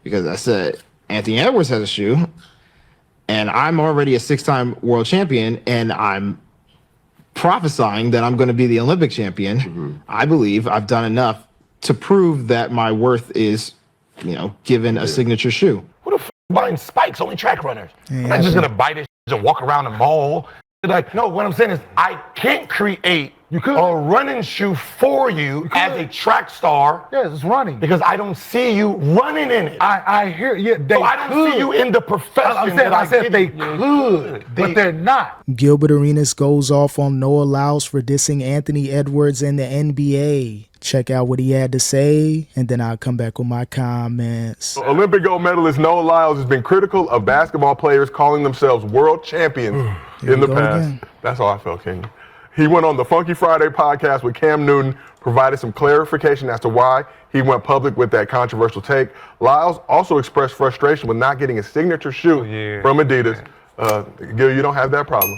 because I said Anthony Edwards has a shoe, and I'm already a 6-time world champion, and I'm prophesying that I'm going to be the Olympic champion. I believe I've done enough to prove that my worth is, given a signature shoe. Who the f buying spikes? Only track runners. I'm not just gonna buy this and walk around the mall. Like, no, what I'm saying is I can't create a running shoe for you as a track star. Yes, it's running. Because I don't see you running in it. I hear you. So I don't see you in the profession. I said they could, but they're not. Gilbert Arenas goes off on Noah Lyles for dissing Anthony Edwards in the NBA. Check out what he had to say, and then I'll come back with my comments. Olympic gold medalist Noah Lyles has been critical of basketball players calling themselves world champions in the past. Again. That's how I felt, King. He went on the Funky Friday podcast with Cam Newton, provided some clarification as to why he went public with that controversial take. Lyles also expressed frustration with not getting a signature shoe from Adidas. Gil, you don't have that problem.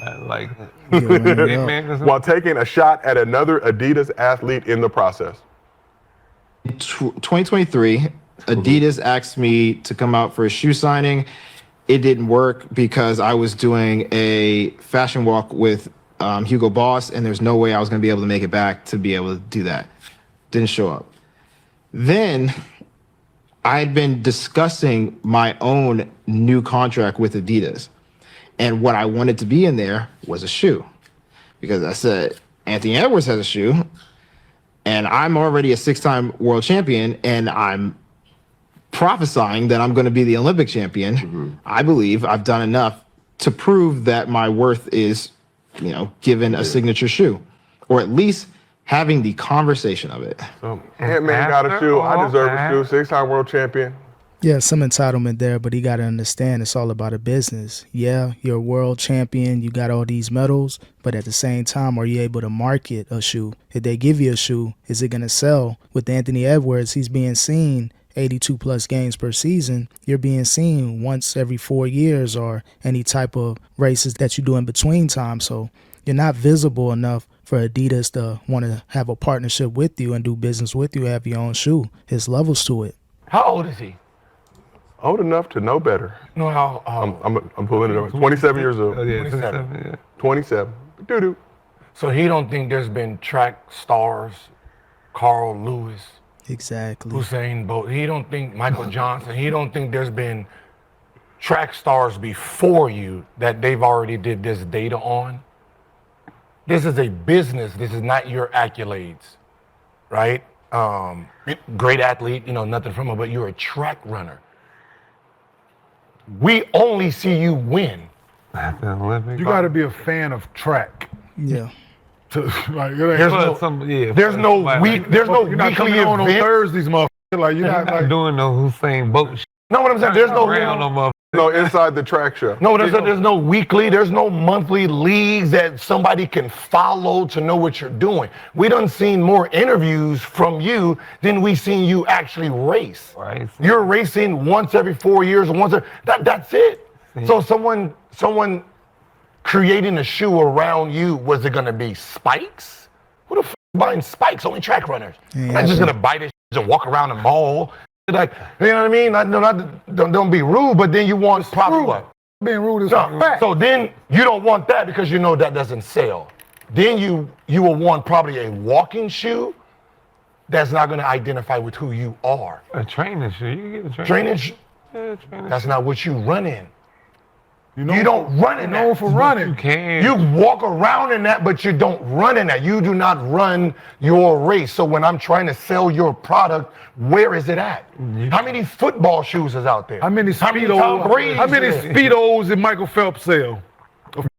While taking a shot at another Adidas athlete in the process. In 2023, Adidas asked me to come out for a shoe signing. It didn't work because I was doing a fashion walk with Hugo Boss, and there's no way I was going to be able to make it back to be able to do that. Didn't show up. Then I had been discussing my own new contract with Adidas. And what I wanted to be in there was a shoe, because I said Anthony Edwards has a shoe, and I'm already a 6-time world champion, and I'm prophesying that I'm going to be the Olympic champion. I believe I've done enough to prove that my worth is, given a signature shoe, or at least having the conversation of it. So, Ant-Man got a shoe. I deserve a shoe. 6-time world champion. Yeah, some entitlement there, but he got to understand it's all about a business. Yeah, you're a world champion, you got all these medals, but at the same time, are you able to market a shoe? If they give you a shoe, is it going to sell? With Anthony Edwards, he's being seen 82 plus games per season. You're being seen once every 4 years or any type of races that you do in between time. So you're not visible enough for Adidas to want to have a partnership with you and do business with you, have your own shoe. There's levels to it. How old is he? Old enough to know better. No, I'm pulling it up. 27 years old. 27. 27. Doo-doo. So he don't think there's been track stars, Carl Lewis, exactly, Usain Bolt. He don't think Michael Johnson. He don't think there's been track stars before you that they've already did this data on. This is a business. This is not your accolades, right? Great athlete, nothing from him, but you're a track runner. We only see you win. You got to be a fan of track. Yeah. There's no weekly on event. Thursdays, motherfucker. Like you're not doing no Usain Bolt shit. No, what I'm saying, there's no inside the track show. No, there's no weekly, there's no monthly leagues that somebody can follow to know what you're doing. We done seen more interviews from you than we seen you actually race. Right. You're racing once every 4 years, that's it. So someone creating a shoe around you, was it gonna be spikes? Who the f buying spikes? Only track runners. I'm not just gonna buy this and walk around the mall. Like, you know what I mean? Don't be rude, but then you want probably what? Being rude is fact. So then you don't want that because you know that doesn't sell. Then you will want probably a walking shoe that's not going to identify with who you are. A training shoe. You can get a training shoe. That's not what you run in. You don't run in that. Known for running. You can. You walk around in that, but you don't run in that. You do not run your race. So when I'm trying to sell your product, where is it at? How many football shoes is out there? How many Speedos did Michael Phelps sell?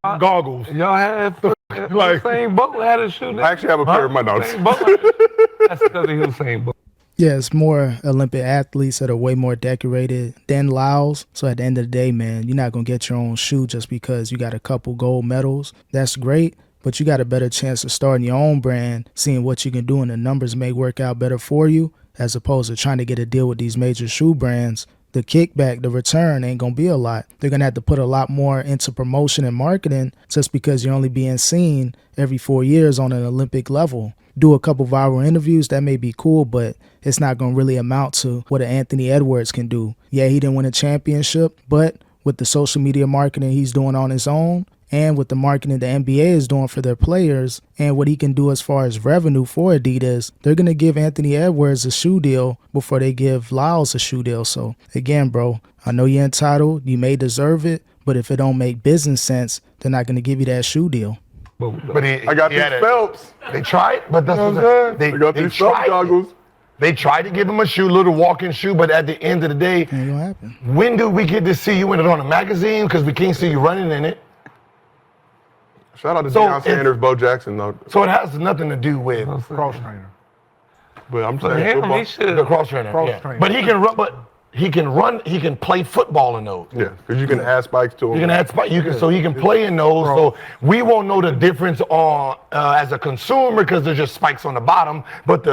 Goggles. Y'all have Usain Bolt had a shoe. I actually have a pair of my notes. That's because of Usain Bolt. Yeah, it's more Olympic athletes that are way more decorated than Lyles. So at the end of the day, man, you're not going to get your own shoe just because you got a couple gold medals. That's great, but you got a better chance of starting your own brand, seeing what you can do, and the numbers may work out better for you, as opposed to trying to get a deal with these major shoe brands. the kickback, the return ain't going to be a lot. They're going to have to put a lot more into promotion and marketing just because you're only being seen every 4 years on an Olympic level. Do a couple viral interviews, that may be cool, but it's not going to really amount to what an Anthony Edwards can do. Yeah, he didn't win a championship, but with the social media marketing he's doing on his own, and with the marketing the NBA is doing for their players, and what he can do as far as revenue for Adidas, they're going to give Anthony Edwards a shoe deal before they give Lyles a shoe deal. So, again, bro, I know you're entitled. You may deserve it. But if it don't make business sense, they're not going to give you that shoe deal. But I got these Phelps. They tried, but that's what I got these Phelps goggles. They tried to give him a shoe, little walking shoe, but at the end of the day, Ain't gonna happen. when do we get to see you in it on a magazine? Because we can't see you running in it. Shout out to So Deion if- Sanders, Bo Jackson, though. So it has nothing to do with Cross trainer. But I'm For saying him, football. he should. the cross trainer. Cross trainer. But he can run. But he can run. He can play football in those. Yeah, because you can add spikes to him. You can add spike. You can so he can play in those. So we won't know the difference on as a consumer because there's just spikes on the bottom. But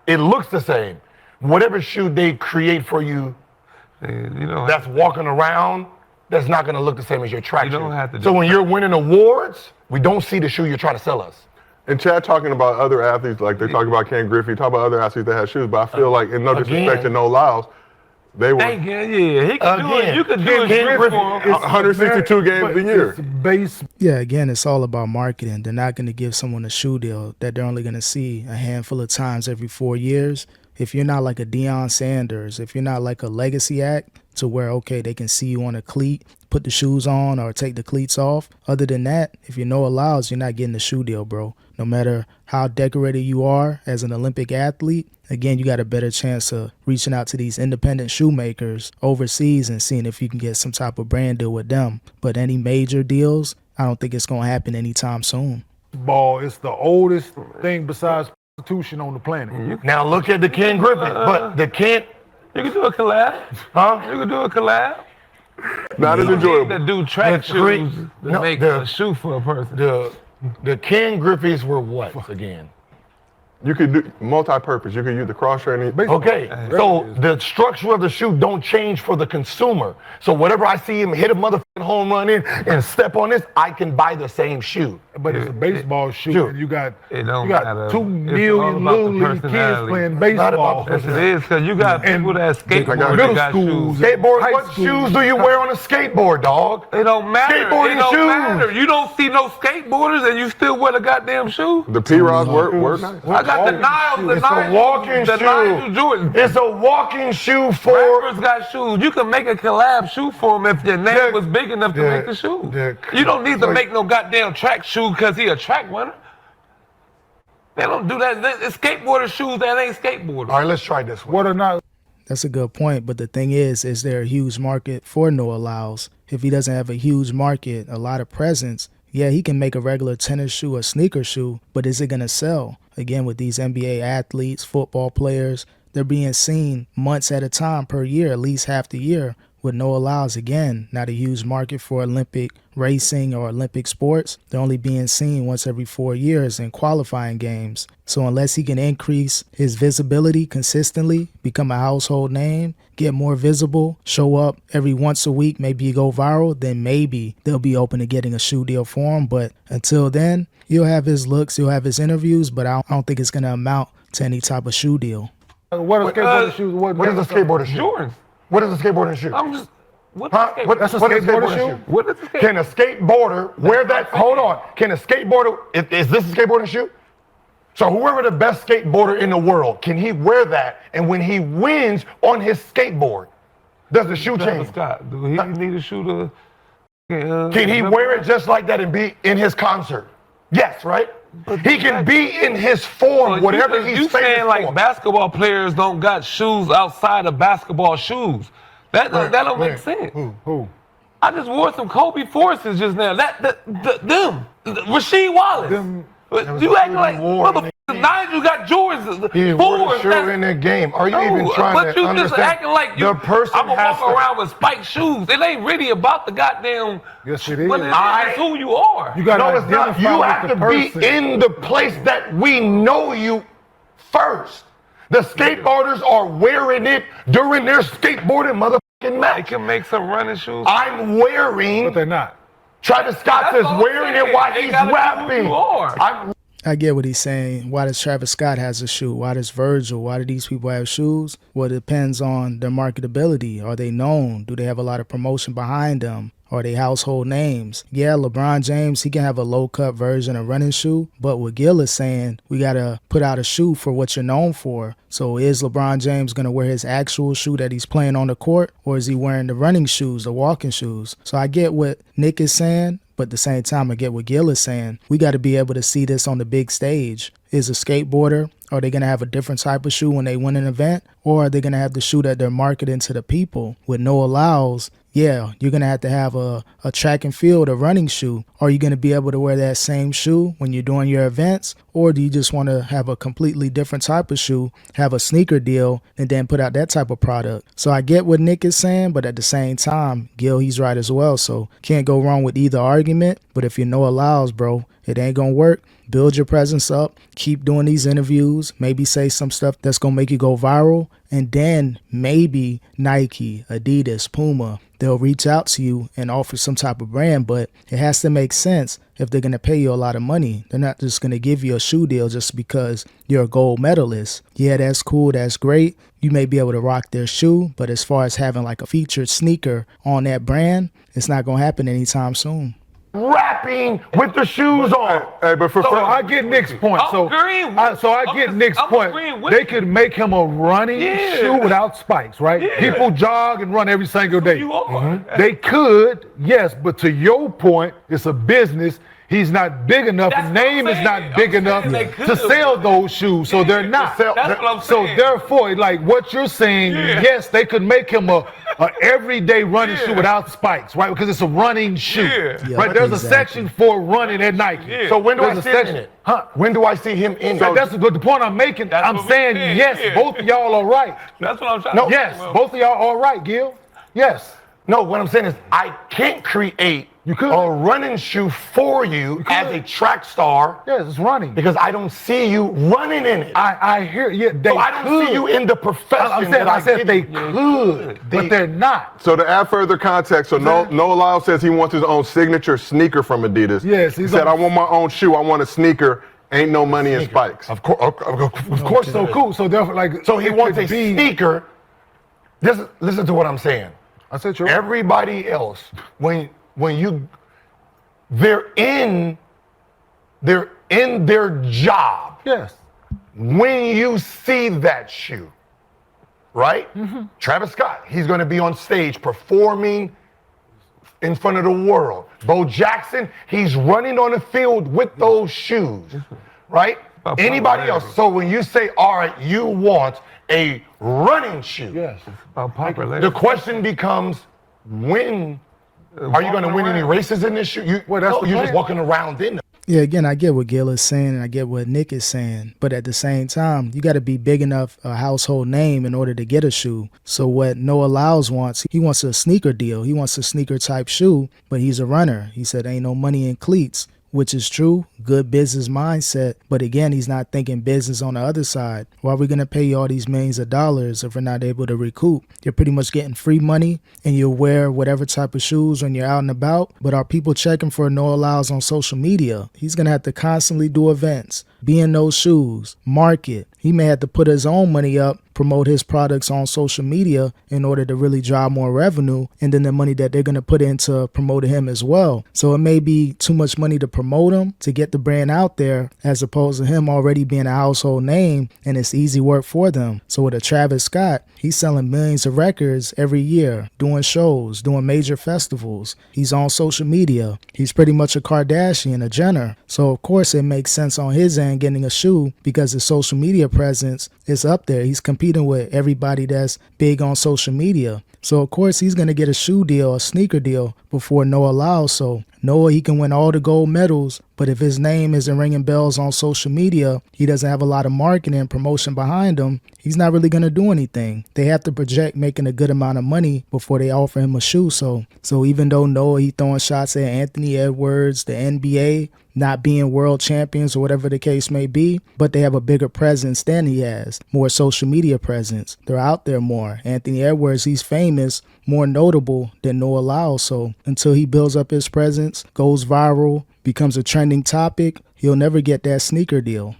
it looks the same. Whatever shoe they create for you, that's walking around. That's not going to look the same as your track You shoe. don't have to do So when you're winning awards, we don't see the shoe you're trying to sell us. And Chad talking about other athletes, like they talk about Ken Griffey, talk about other athletes that have shoes, but I feel like, in no disrespect to no Lyles, they were He can do it. You could do Ken it Griffey for him. 162 games a year. It's base. Yeah, again, it's all about marketing. They're not going to give someone a shoe deal that they're only going to see a handful of times every 4 years. If you're not like a Deion Sanders, if you're not like a legacy act to where, okay, they can see you on a cleat, put the shoes on or take the cleats off. Other than that, if you know allows, you're not getting the shoe deal, bro. No matter how decorated you are as an Olympic athlete, again, you got a better chance of reaching out to these independent shoemakers overseas and seeing if you can get some type of brand deal with them. But any major deals, I don't think it's going to happen anytime soon. Ball is the oldest thing besides prostitution on the planet. Now look at the Ken Griffey, but the Ken, You can do a collab. huh? You can do a collab. Not as You need enjoyable. to do track The cre- shoes to no, make the- a shoe for a person. The Ken Griffeys were what again? You could do multi-purpose. You could use the cross training. Okay, so the structure of the shoe don't change for the consumer. So whatever I see him hit a motherfucking home run in and step on this, I can buy the same shoe. But it's a baseball shoe, Sure. and you got It don't you got matter. 2 It's million all about little the league kids personality. playing Not baseball. about Yes, it is, because you got And people that skateboard got that middle got schools. shoes. Skateboard, High what school. shoes do you wear on a skateboard, dog? It don't matter. Skateboarding It don't shoes. matter. You don't see no skateboarders and you still wear the goddamn shoe. The P-Rods were nice. I got the Niles, It's a walking the shoe. Niles Jordan. It's a walking shoe for Rappers got shoes. You can make a collab shoe for him if your name The- was big enough to the- make the shoe. the- You don't need to so- make no goddamn track shoe because he a track runner. They don't do that. It's skateboarder shoes that ain't skateboarders. All right, let's try this one. What or not? That's a good point, but the thing is there a huge market for Noah Lyles? If he doesn't have a huge market, a lot of presence, yeah, he can make a regular tennis shoe, a sneaker shoe, but is it going to sell? Again, with these NBA athletes, football players, they're being seen months at a time per year, at least half the year. With Noah Lyles, again, not a huge market for Olympic racing or Olympic sports. They're only being seen once every 4 years in qualifying games. So unless he can increase his visibility consistently, become a household name, get more visible, show up every once a week, maybe you go viral, then maybe they'll be open to getting a shoe deal for him. But until then, he'll have his looks, he'll have his interviews, but I don't think it's going to amount to any type of shoe deal. What are skateboarding shoes? What is a skateboarder shoe? Jordans. What is a skateboarding shoe? I'm just. What's Huh? a skateboard? What- That's a what is skateboarder shoe? What is a skateboard? Can a skateboarder wear that? Hold on. Can a skateboarder, is this a skateboarding shoe? So whoever the best skateboarder in the world, can he wear that? And when he wins on his skateboard, does the shoe Travis change? Scott, do he need a shoe to? Can he wear it just like that and be in his concert? Yes, right? He can be in his form, whatever he's You saying famous like for. basketball players don't got shoes outside of basketball shoes? That don't make sense. Who? I just wore some Kobe Forces just now. Them, Rasheed Wallace. You acting like motherfuckers. Nigel got Jordans. He wore the shoe in the game. Are you even trying but to you understand? just acting like you. The person I'm gonna has walk to. around with spiked shoes. It ain't really about the goddamn. Yes, it is. But it's who you are. You got No, to it's not. identify You with have the to be person. in the place that we know you first. The skateboarders are wearing it during their skateboarding motherfucking They match. can make some running shoes. I'm wearing. But they're not. Travis Scott That's is all I'm wearing saying. it while They he's gotta be who rapping. you are. I'm I get what he's saying. Why does Travis Scott has a shoe? Why does Virgil? Why do these people have shoes? Well, it depends on their marketability. Are they known? Do they have a lot of promotion behind them? Are they household names? Yeah, LeBron James, he can have a low-cut version of running shoe, but what Gil is saying, we got to put out a shoe for what you're known for. So is LeBron James going to wear his actual shoe that he's playing on the court, or is he wearing the running shoes, the walking shoes? So I get what Nick is saying, but at the same time, I get what Gil is saying. We got to be able to see this on the big stage. Is a skateboarder, are they going to have a different type of shoe when they win an event? Or are they going to have the shoe that they're marketing to the people? With Noah Lyles, yeah, you're going to have a track and field, a running shoe. Are you going to be able to wear that same shoe when you're doing your events? Or do you just want to have a completely different type of shoe, have a sneaker deal, and then put out that type of product? So I get what Nick is saying, but at the same time, Gil, he's right as well. So can't go wrong with either argument. But if you Noah Lyles, bro, it ain't going to work. Build your presence up, keep doing these interviews, maybe say some stuff that's going to make you go viral, and then maybe Nike, Adidas, Puma, they'll reach out to you and offer some type of brand, but it has to make sense if they're going to pay you a lot of money. They're not just going to give you a shoe deal just because you're a gold medalist. Yeah, that's cool, that's great. You may be able to rock their shoe, but as far as having like a featured sneaker on that brand, it's not going to happen anytime soon. rapping with the shoes on. Hey, but So I get Nick's point. I'm agreeing with- So I get Nick's I'm point. agreeing with They you. could make him a running Yeah. shoe without spikes, right? Yeah. People jog and run every single day. You are. They could, yes, but to your point, it's a business. He's not big enough. That's His what I'm name is saying. not big I'm enough saying they to could. sell those shoes, so they're not. That's what I'm So saying. therefore, like what you're saying, Yeah. yes, they could make him a everyday running Yeah. shoe without spikes, right? Because it's a running shoe, Yeah. Yeah, right? There's a exactly. section for running at Nike. Yeah. So when do There's I a see him in section- it? Huh? When do I see him in So it? that's the point I'm making. That's I'm what we saying saying, yes, yeah. both of y'all are right. That's what I'm trying No. to Yes, well, both of y'all are right, Gil. Yes. No, what I'm saying is I can't create You could. a running shoe for you could. as a track star Yes, it's running. because I don't see you running in it. I hear yeah, they So I don't could. see you in the profession I said, that I said give they you. could, but they're not. So to add further context, so Noah Lyles says he wants his own signature sneaker from Adidas. Yes, he he's said, on- I want my own shoe. I want a sneaker. Ain't no money in spikes. Of course. So cool. So therefore, like, So he it wants could a be- sneaker. Listen to what I'm saying. I said you're Everybody else, when you, they're in their job. yes. When you see that shoe, right? Travis Scott, he's going to be on stage performing in front of the world. Bo Jackson, he's running on the field with those shoes, right? About Anybody else? popularity. So when you say, all right, you want a running shoe, Yes. about popularity. the question becomes, when are you going to win any races in this shoe? Well, that's the You're just plan. walking around in them. Yeah, again, I get what Gil is saying and I get what Nick is saying. But at the same time, you got to be big enough a household name in order to get a shoe. So what Noah Lyles wants, he wants a sneaker deal. He wants a sneaker type shoe, but he's a runner. He said ain't no money in cleats, which is true. Good business mindset. But again, he's not thinking business on the other side. Why are we going to pay you all these millions of dollars if we're not able to recoup? You're pretty much getting free money and you'll wear whatever type of shoes when you're out and about. But are people checking for Noah Lyles on social media? He's going to have to constantly do events, be in those shoes, market. He may have to put his own money up, promote his products on social media in order to really drive more revenue, and then the money that they're going to put into promoting him as well. So it may be too much money to promote him, to get the brand out there, as opposed to him already being a household name, and it's easy work for them. So with a Travis Scott, he's selling millions of records every year, doing shows, doing major festivals. He's on social media. He's pretty much a Kardashian, a Jenner. So of course it makes sense on his end getting a shoe because his social media presence is up there. He's competing with everybody that's big on social media. So of course he's going to get a shoe deal, a sneaker deal before Noah Lyles. So Noah, he can win all the gold medals, but if his name isn't ringing bells on social media, he doesn't have a lot of marketing and promotion behind him, he's not really going to do anything. They have to project making a good amount of money before they offer him a shoe. So even though Noah, he throwing shots at Anthony Edwards, the NBA, not being world champions or whatever the case may be, but they have a bigger presence than he has, more social media presence. They're out there more. Anthony Edwards, he's famous, more notable than Noah Lyles. So until he builds up his presence, goes viral, becomes a trending topic, he'll never get that sneaker deal.